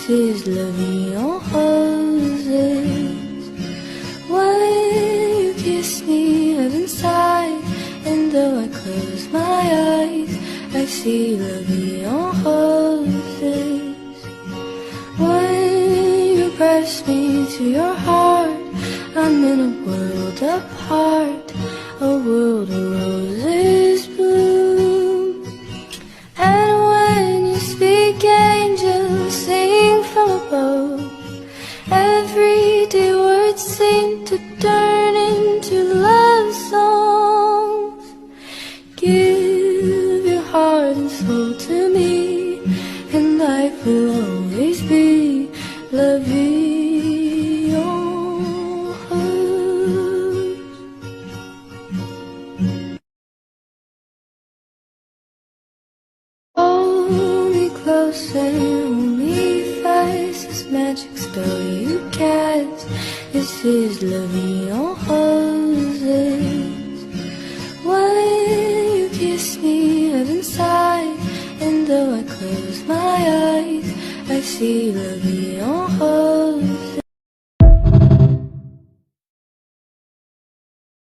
This is la vie en roses. When you kiss me, heaven sighs, and though I close my eyes, I see la vie en roses. When you press me to your heart, I'm in a world apart, a world of roses bloom. And when you speak, angels sing from above. Everyday words seem to turn into love songs. Give your heart and soul to me, and life will always be la vie en rose. Hold me close and hold me fast, this magic spell you cast. This is la vie en roses. When you kiss me, heaven sighs, and though I close my eyes, I see la vie en roses.